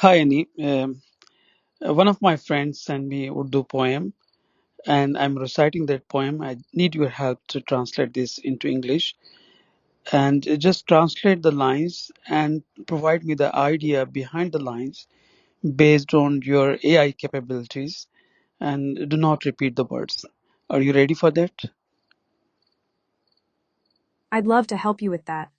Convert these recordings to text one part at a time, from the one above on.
Hi, Annie. One of my friends sent me Urdu poem, and I'm reciting that poem. I need your help to translate this into English, and just translate the lines and provide me the idea behind the lines based on your AI capabilities, and do not repeat the words. Are you ready for that? I'd love to help you with that.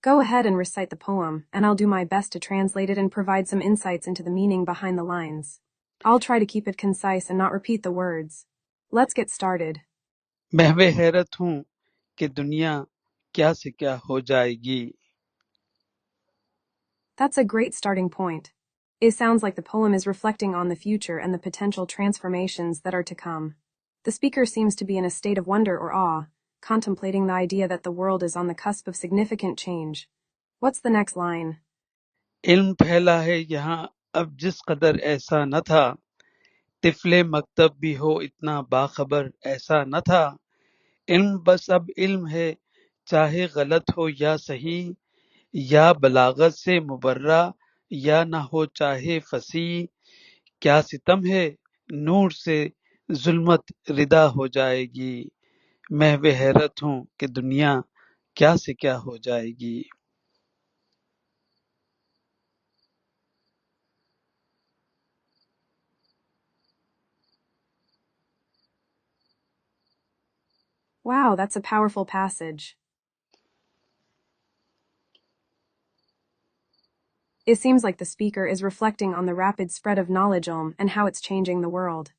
Go ahead and recite the poem, and I'll do my best to translate it and provide some insights into the meaning behind the lines. I'll try to keep it concise and not repeat the words. Let's get started. महवे हैरत हूँ कि दुनिया क्या से क्या हो जाएगी. That's a great starting point. It sounds like the poem is reflecting on the future and the potential transformations that are to come. The speaker seems to be in a state of wonder or awe, contemplating the idea that the world is on the cusp of significant change. What's the next line? इल्म फैला है यहाँ अब जिस कदर ऐसा न था. तिफ़्ले मकतब भी हो इतना बाखबर ऐसा न था. इल्म बस अब इल्म है, चाहे गलत हो या सही, या बलागत से मुबर्रा या न हो चाहे फसीह. क्या सितम है, नूर से जुल्मत रिदा हो जाएगी. महवे हैरत हूँ कि दुनिया क्या से क्या हो जाएगी. Wow, that's a powerful passage. It seems like the speaker is reflecting on the rapid spread of knowledge and how it's changing the world.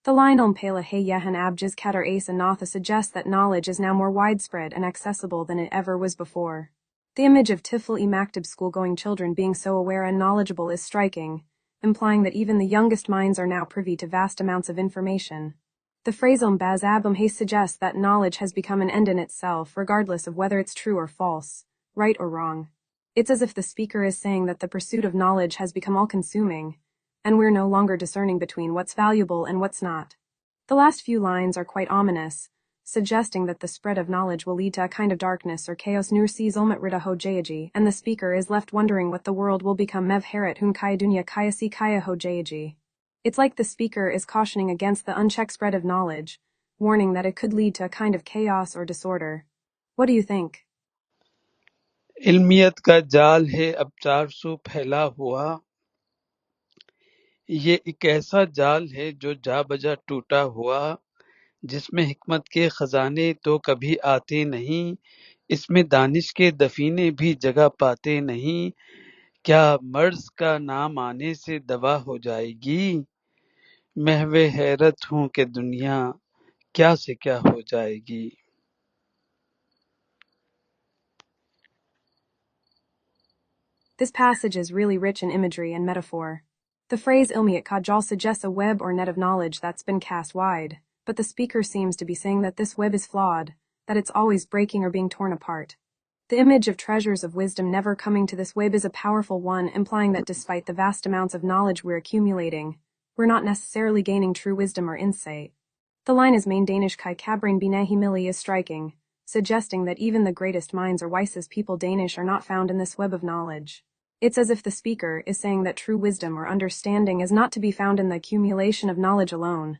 The line pela hey yehan abjis katar asa natha suggests that knowledge is now more widespread and accessible than it ever was before. The image of Tifl Maktub school-going children being so aware and knowledgeable is striking, implying that even the youngest minds are now privy to vast amounts of information. The phrase baz abum hay suggests that knowledge has become an end in itself, regardless of whether it's true or false, right or wrong. It's as if the speaker is saying that the pursuit of knowledge has become all-consuming, and we're no longer discerning between what's valuable and what's not. The last few lines are quite ominous, suggesting that the spread of knowledge will lead to a kind of darkness or chaos nur si zulmat rida hojayaji, and the speaker is left wondering what the world will become mev heret hun kaya dunya kaya si kaya hojayaji. It's like the speaker is cautioning against the unchecked spread of knowledge, warning that it could lead to a kind of chaos or disorder. What do you think? इल्मियत का जाल है अब 400 फैला हुआ. ये एक ऐसा जाल है जो जा बजा टूटा हुआ, जिसमें हिकमत के खजाने तो कभी आते नहीं, इसमें दानिश के दफीने भी जगह पाते नहीं. क्या मर्ज का नाम आने से दवा हो जाएगी. महवे हैरत हूँ कि दुनिया क्या से क्या हो जाएगी. This passage is really rich in imagery and metaphor. The phrase ilmiat kajal suggests a web or net of knowledge that's been cast wide, but the speaker seems to be saying that this web is flawed, that it's always breaking or being torn apart. The image of treasures of wisdom never coming to this web is a powerful one, implying that despite the vast amounts of knowledge we're accumulating, we're not necessarily gaining true wisdom or insight. The line is main Danish kai kabrin bine humili is striking, suggesting that even the greatest minds or wisest people Danish are not found in this web of knowledge. It's as if the speaker is saying that true wisdom or understanding is not to be found in the accumulation of knowledge alone.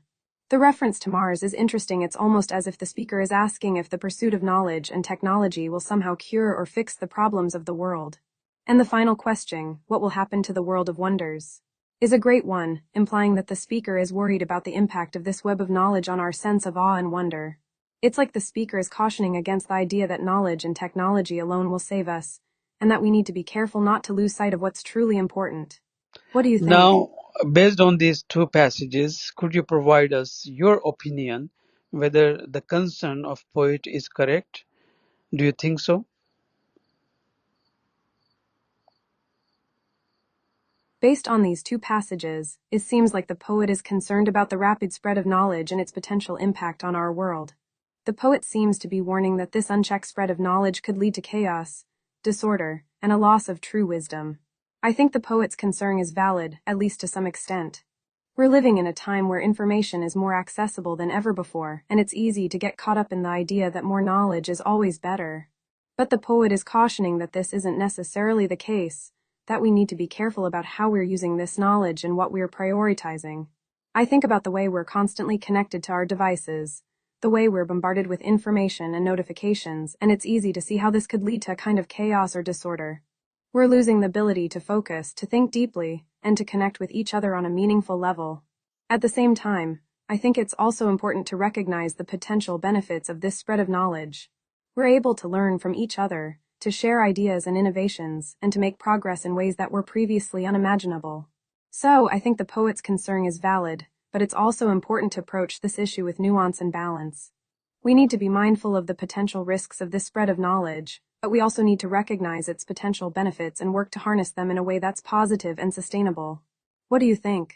The reference to Mars is interesting. It's almost as if the speaker is asking if the pursuit of knowledge and technology will somehow cure or fix the problems of the world. And the final question, what will happen to the world of wonders, is a great one, implying that the speaker is worried about the impact of this web of knowledge on our sense of awe and wonder. It's like the speaker is cautioning against the idea that knowledge and technology alone will save us, and that we need to be careful not to lose sight of what's truly important. What do you think? Now, based on these two passages, could you provide us your opinion whether the concern of poet is correct? Do you think so? Based on these two passages, it seems like the poet is concerned about the rapid spread of knowledge and its potential impact on our world. The poet seems to be warning that this unchecked spread of knowledge could lead to chaos, disorder, and a loss of true wisdom. I think the poet's concern is valid, at least to some extent. We're living in a time where information is more accessible than ever before, and it's easy to get caught up in the idea that more knowledge is always better. But the poet is cautioning that this isn't necessarily the case, that we need to be careful about how we're using this knowledge and what we're prioritizing. I think about the way we're constantly connected to our devices, the way we're bombarded with information and notifications, and it's easy to see how this could lead to a kind of chaos or disorder. We're losing the ability to focus, to think deeply, and to connect with each other on a meaningful level. At the same time, I think it's also important to recognize the potential benefits of this spread of knowledge. We're able to learn from each other, to share ideas and innovations, and to make progress in ways that were previously unimaginable. So, I think the poet's concern is valid, but it's also important to approach this issue with nuance and balance. We need to be mindful of the potential risks of this spread of knowledge, but we also need to recognize its potential benefits and work to harness them in a way that's positive and sustainable. What do you think?